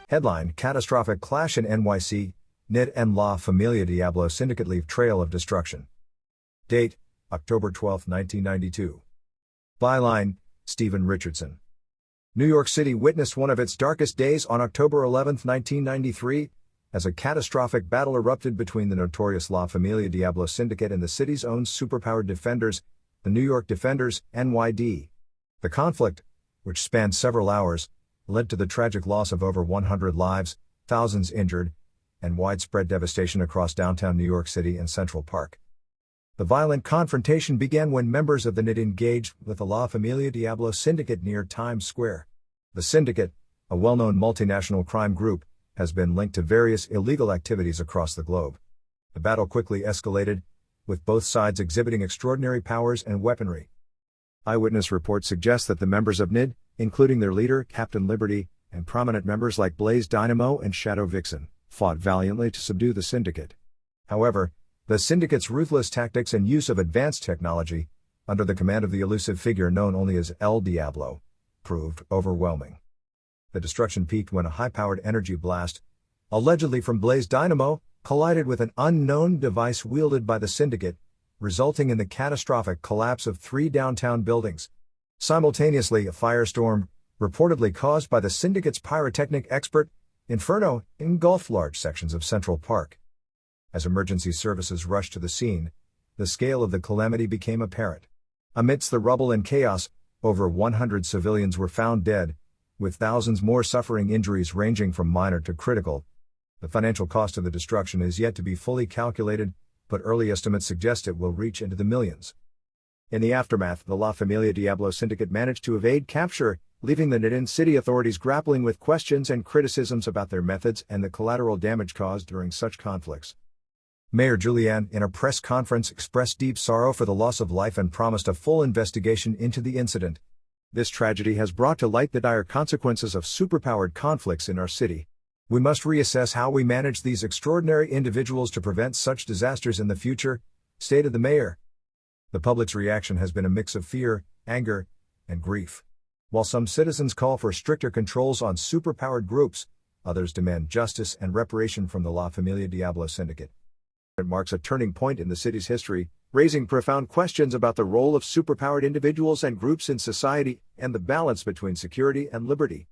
Headline: Catastrophic Clash in NYC, NID and La Familia Diablo Syndicate leave trail of destruction. Date: October 12, 1992. Byline: Stephen Richardson. New York City witnessed one of its darkest days on October 11, 1993, as a catastrophic battle erupted between the notorious La Familia Diablo Syndicate and the city's own superpowered defenders, the New York Defenders, NYD. The conflict, which spanned several hours, led to the tragic loss of over 100 lives, thousands injured, and widespread devastation across downtown New York City and Central Park. The violent confrontation began when members of the NID engaged with the La Familia Diablo Syndicate near Times Square. The Syndicate, a well-known multinational crime group, has been linked to various illegal activities across the globe. The battle quickly escalated, with both sides exhibiting extraordinary powers and weaponry. Eyewitness reports suggest that the members of NID, including their leader, Captain Liberty, and prominent members like Blaze Dynamo and Shadow Vixen, fought valiantly to subdue the Syndicate. However, the Syndicate's ruthless tactics and use of advanced technology, under the command of the elusive figure known only as El Diablo, proved overwhelming. The destruction peaked when a high-powered energy blast, allegedly from Blaze Dynamo, collided with an unknown device wielded by the Syndicate, resulting in the catastrophic collapse of 3 downtown buildings. Simultaneously, a firestorm, reportedly caused by the Syndicate's pyrotechnic expert, Inferno, engulfed large sections of Central Park. As emergency services rushed to the scene, the scale of the calamity became apparent. Amidst the rubble and chaos, over 100 civilians were found dead, with thousands more suffering injuries ranging from minor to critical. The financial cost of the destruction is yet to be fully calculated, but early estimates suggest it will reach into the millions. In the aftermath, the La Familia Diablo Syndicate managed to evade capture, leaving the NID and city authorities grappling with questions and criticisms about their methods and the collateral damage caused during such conflicts. Mayor Giuliani, in a press conference, expressed deep sorrow for the loss of life and promised a full investigation into the incident. This tragedy has brought to light the dire consequences of superpowered conflicts in our city. We must reassess how we manage these extraordinary individuals to prevent such disasters in the future, stated the mayor. The public's reaction has been a mix of fear, anger, and grief. While some citizens call for stricter controls on superpowered groups, others demand justice and reparation from the La Familia Diablo Syndicate. It marks a turning point in the city's history, raising profound questions about the role of superpowered individuals and groups in society and the balance between security and liberty.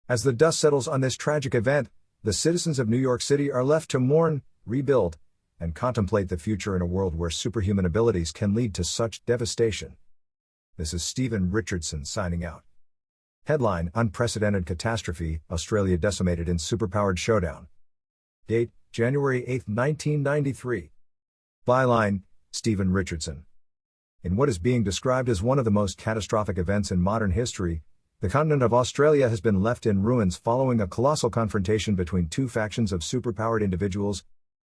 As the dust settles on this tragic event, the citizens of New York City are left to mourn, rebuild, and contemplate the future in a world where superhuman abilities can lead to such devastation. This is Stephen Richardson signing out. Headline: Unprecedented Catastrophe, Australia Decimated in Superpowered Showdown. Date: January 8, 1993. Byline: Stephen Richardson. In what is being described as one of the most catastrophic events in modern history, the continent of Australia has been left in ruins following a colossal confrontation between 2 factions of superpowered individuals.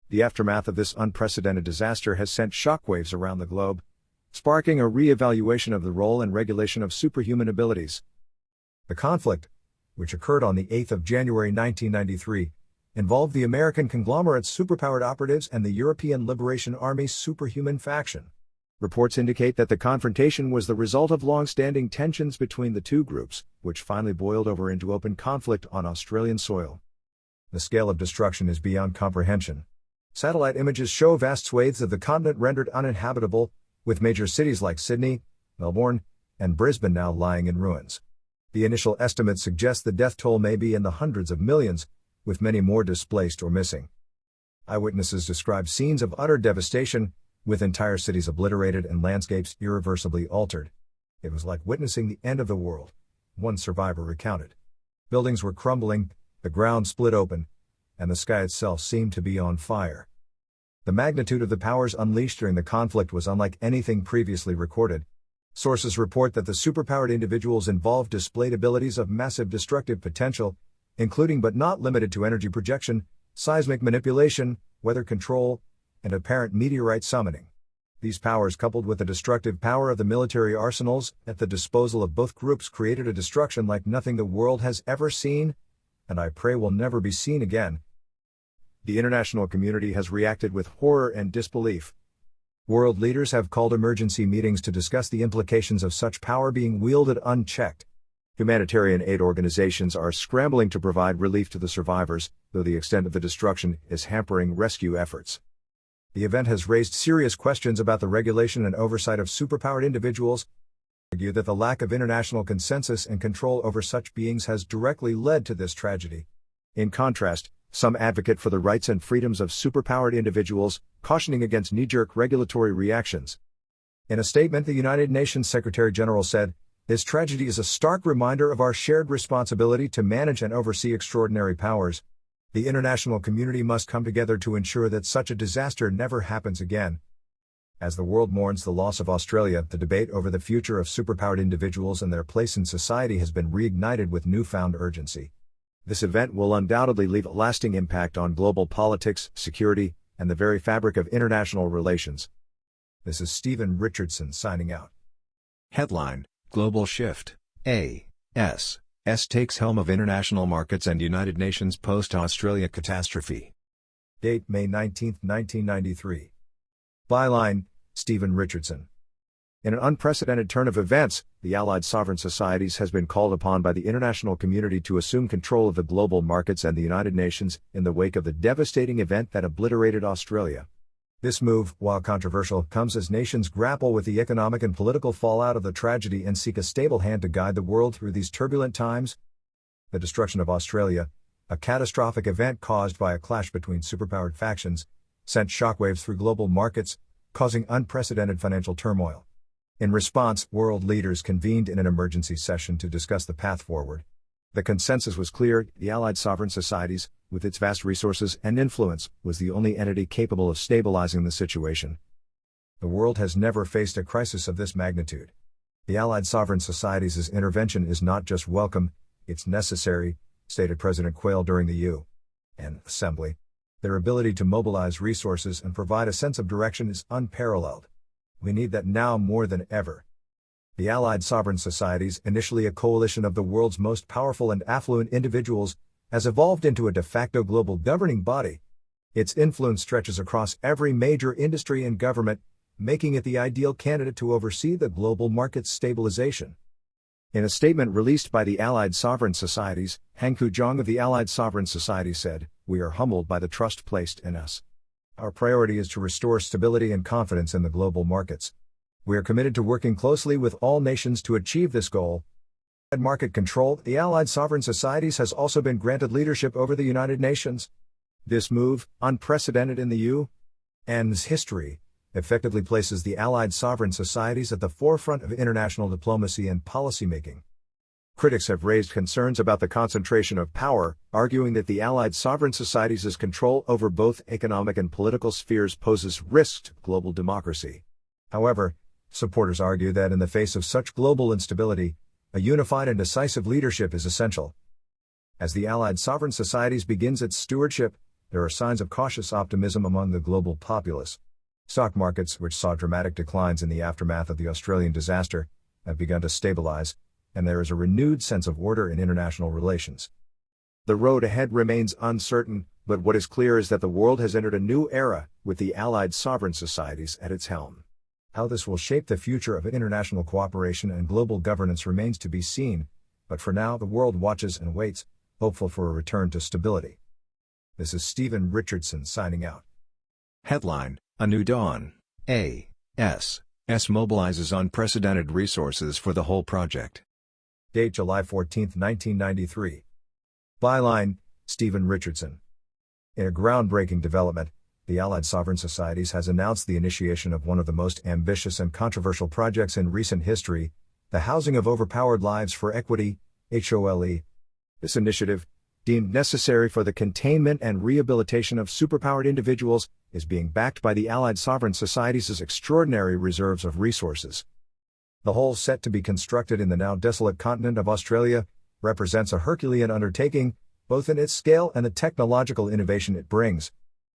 The aftermath of this unprecedented disaster has sent shockwaves around the globe, sparking a re-evaluation of the role and regulation of superhuman abilities. The conflict, which occurred on the 8th of January 1993, involved the American conglomerate's superpowered operatives and the European Liberation Army's superhuman faction. Reports indicate that the confrontation was the result of long-standing tensions between the two groups, which finally boiled over into open conflict on Australian soil. The scale of destruction is beyond comprehension. Satellite images show vast swathes of the continent rendered uninhabitable, with major cities like Sydney, Melbourne, and Brisbane now lying in ruins. The initial estimates suggest the death toll may be in the hundreds of millions, with many more displaced or missing. Eyewitnesses describe scenes of utter devastation, with entire cities obliterated and landscapes irreversibly altered. It was like witnessing the end of the world, one survivor recounted. Buildings were crumbling, the ground split open, and the sky itself seemed to be on fire. The magnitude of the powers unleashed during the conflict was unlike anything previously recorded. Sources report that the superpowered individuals involved displayed abilities of massive destructive potential, including but not limited to energy projection, seismic manipulation, weather control, and apparent meteorite summoning. These powers, coupled with the destructive power of the military arsenals at the disposal of both groups, created a destruction like nothing the world has ever seen, and I pray will never be seen again. The international community has reacted with horror and disbelief. World leaders have called emergency meetings to discuss the implications of such power being wielded unchecked. Humanitarian aid organizations are scrambling to provide relief to the survivors, though the extent of the destruction is hampering rescue efforts. The event has raised serious questions about the regulation and oversight of superpowered individuals, argue that the lack of international consensus and control over such beings has directly led to this tragedy. In contrast, some advocate for the rights and freedoms of superpowered individuals, cautioning against knee-jerk regulatory reactions. In a statement, the United Nations Secretary-General said, "This tragedy is a stark reminder of our shared responsibility to manage and oversee extraordinary powers. The international community must come together to ensure that such a disaster never happens again." As the world mourns the loss of Australia, the debate over the future of superpowered individuals and their place in society has been reignited with newfound urgency. This event will undoubtedly leave a lasting impact on global politics, security, and the very fabric of international relations. This is Stephen Richardson signing out. Headline: Global Shift. A.S.S takes helm of international markets and United Nations post-Australia catastrophe. Date May 19, 1993. Byline: Stephen Richardson. In an unprecedented turn of events, the Allied sovereign societies has been called upon by the international community to assume control of the global markets and the United Nations in the wake of the devastating event that obliterated Australia. This move, while controversial, comes as nations grapple with the economic and political fallout of the tragedy and seek a stable hand to guide the world through these turbulent times. The destruction of Australia, a catastrophic event caused by a clash between superpowered factions, sent shockwaves through global markets, causing unprecedented financial turmoil. In response, world leaders convened in an emergency session to discuss the path forward. The consensus was clear: the Allied sovereign societies, with its vast resources and influence, was the only entity capable of stabilizing the situation. The world has never faced a crisis of this magnitude. The Allied sovereign societies' intervention is not just welcome, it's necessary, stated President Quayle during the UN Assembly. Their ability to mobilize resources and provide a sense of direction is unparalleled. We need that now more than ever. The Allied sovereign societies, initially a coalition of the world's most powerful and affluent individuals, has evolved into a de facto global governing body. Its influence stretches across every major industry and government, making it the ideal candidate to oversee the global market's stabilization. In a statement released by the Allied sovereign societies, Han Kujong of the Allied sovereign society said, "We are humbled by the trust placed in us. Our priority is to restore stability and confidence in the global markets. We are committed to working closely with all nations to achieve this goal." At market control, the Allied sovereign societies has also been granted leadership over the United Nations. This move, unprecedented in the UN's history, effectively places the Allied sovereign societies at the forefront of international diplomacy and policymaking. Critics have raised concerns about the concentration of power, arguing that the Allied sovereign societies' control over both economic and political spheres poses risks to global democracy. However, supporters argue that in the face of such global instability, a unified and decisive leadership is essential. As the Allied sovereign societies begins its stewardship, there are signs of cautious optimism among the global populace. Stock markets, which saw dramatic declines in the aftermath of the Australian disaster, have begun to stabilize, and there is a renewed sense of order in international relations. The road ahead remains uncertain, but what is clear is that the world has entered a new era, with the Allied sovereign societies at its helm. How this will shape the future of international cooperation and global governance remains to be seen, but for now the world watches and waits, hopeful for a return to stability. This is Stephen Richardson signing out. Headline: A New Dawn. A.S.S mobilizes unprecedented resources for the whole project. Date July 14, 1993. Byline: Stephen Richardson. In a groundbreaking development, the Allied sovereign societies has announced the initiation of one of the most ambitious and controversial projects in recent history, the Housing of Overpowered Lives for Equity, HOLE. This initiative, deemed necessary for the containment and rehabilitation of superpowered individuals, is being backed by the Allied sovereign societies' extraordinary reserves of resources. The whole, set to be constructed in the now desolate continent of Australia, represents a Herculean undertaking, both in its scale and the technological innovation it brings.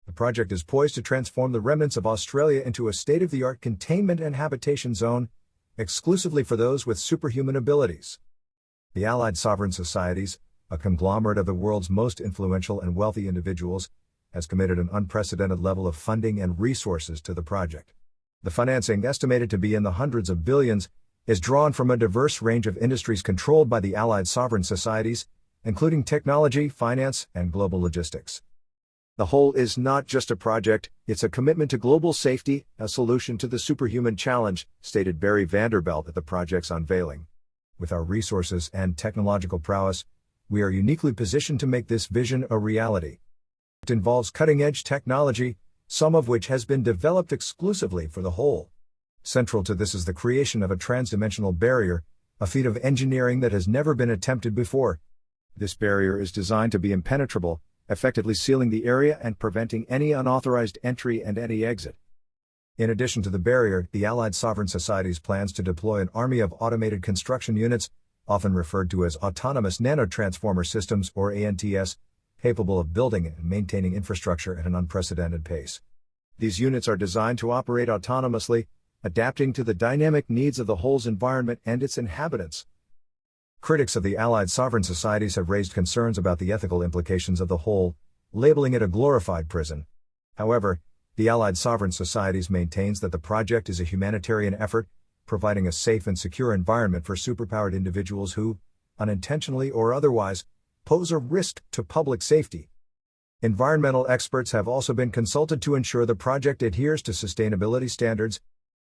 The project is poised to transform the remnants of Australia into a state-of-the-art containment and habitation zone, exclusively for those with superhuman abilities. The Allied sovereign societies, a conglomerate of the world's most influential and wealthy individuals, has committed an unprecedented level of funding and resources to the project. The financing, estimated to be in the hundreds of billions, is drawn from a diverse range of industries controlled by the Allied sovereign societies, including technology, finance, and global logistics. The whole is not just a project, it's a commitment to global safety, a solution to the superhuman challenge, stated Barry Vanderbilt at the project's unveiling. With our resources and technological prowess, we are uniquely positioned to make this vision a reality. It involves cutting-edge technology, some of which has been developed exclusively for the whole. Central to this is the creation of a transdimensional barrier, a feat of engineering that has never been attempted before. This barrier is designed to be impenetrable, effectively sealing the area and preventing any unauthorized entry and any exit. In addition to the barrier, the Allied sovereign societies plans to deploy an army of automated construction units, often referred to as autonomous nanotransformer systems or ANTS, capable of building and maintaining infrastructure at an unprecedented pace. These units are designed to operate autonomously, adapting to the dynamic needs of the whole's environment and its inhabitants. Critics of the Allied sovereign societies have raised concerns about the ethical implications of the whole, labeling it a glorified prison. However, the Allied sovereign societies maintains that the project is a humanitarian effort, providing a safe and secure environment for superpowered individuals who, unintentionally or otherwise, pose a risk to public safety. Environmental experts have also been consulted to ensure the project adheres to sustainability standards.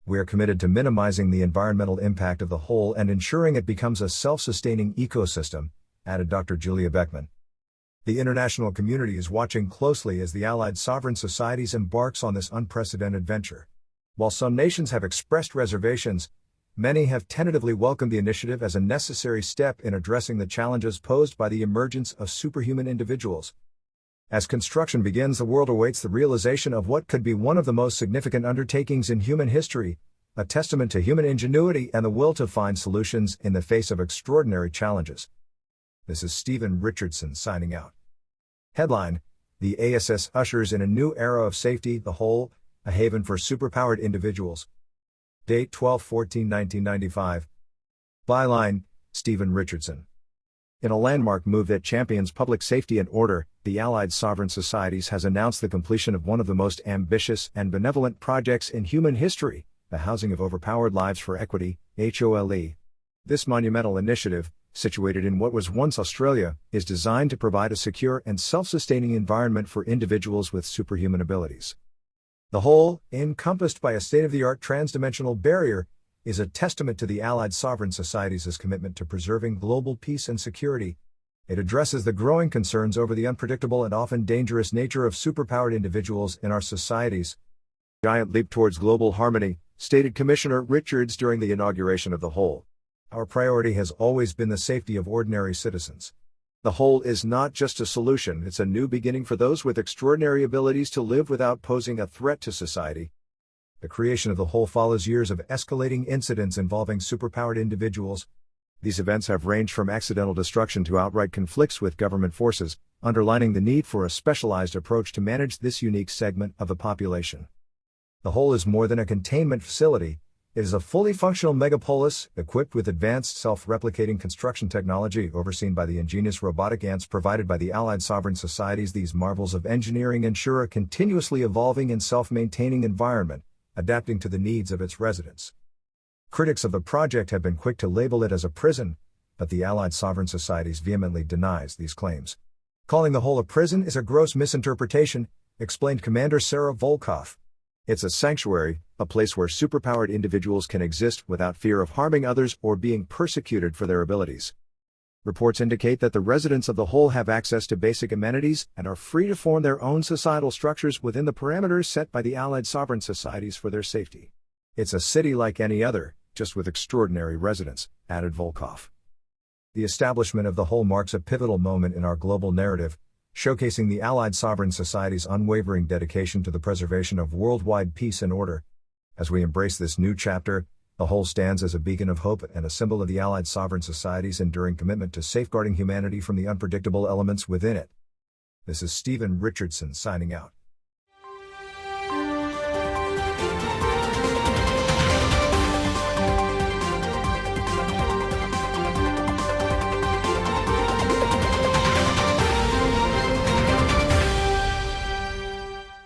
We are committed to minimizing the environmental impact of the whole and ensuring it becomes a self-sustaining ecosystem, added Dr. Julia Beckman. The international community is watching closely as the Allied sovereign societies embarks on this unprecedented venture. While some nations have expressed reservations, many have tentatively welcomed the initiative as a necessary step in addressing the challenges posed by the emergence of superhuman individuals. As construction begins, the world awaits the realization of what could be one of the most significant undertakings in human history, a testament to human ingenuity and the will to find solutions in the face of extraordinary challenges. This is Stephen Richardson signing out. Headline: The A.S.S. ushers in a new era of safety, the whole, a haven for superpowered individuals. Date 12/14/1995. Byline: Stephen Richardson. In a landmark move that champions public safety and order, the Allied sovereign societies has announced the completion of one of the most ambitious and benevolent projects in human history, the housing of overpowered lives for equity, HOLE. This monumental initiative, situated in what was once Australia, is designed to provide a secure and self-sustaining environment for individuals with superhuman abilities. The whole, encompassed by a state-of-the-art transdimensional barrier, is a testament to the Allied sovereign societies' commitment to preserving global peace and security. It addresses the growing concerns over the unpredictable and often dangerous nature of superpowered individuals in our societies. Giant leap towards global harmony, stated Commissioner Richards during the inauguration of the whole. Our priority has always been the safety of ordinary citizens. The whole is not just a solution, it's a new beginning for those with extraordinary abilities to live without posing a threat to society. The creation of the whole follows years of escalating incidents involving superpowered individuals. These events have ranged from accidental destruction to outright conflicts with government forces, underlining the need for a specialized approach to manage this unique segment of the population. The whole is more than a containment facility. It is a fully functional megapolis, equipped with advanced self-replicating construction technology overseen by the ingenious robotic ants provided by the Allied sovereign societies. These marvels of engineering ensure a continuously evolving and self-maintaining environment, adapting to the needs of its residents. Critics of the project have been quick to label it as a prison, but the Allied sovereign societies vehemently denies these claims. Calling the whole a prison is a gross misinterpretation, explained Commander Sarah Volkoff. It's a sanctuary, a place where superpowered individuals can exist without fear of harming others or being persecuted for their abilities. Reports indicate that the residents of the whole have access to basic amenities and are free to form their own societal structures within the parameters set by the Allied sovereign societies for their safety. It's a city like any other, just with extraordinary residents, added Volkoff. The establishment of the whole marks a pivotal moment in our global narrative, showcasing the Allied sovereign societies' unwavering dedication to the preservation of worldwide peace and order. As we embrace this new chapter, the whole stands as a beacon of hope and a symbol of the Allied sovereign societies' enduring commitment to safeguarding humanity from the unpredictable elements within it. This is Stephen Richardson signing out.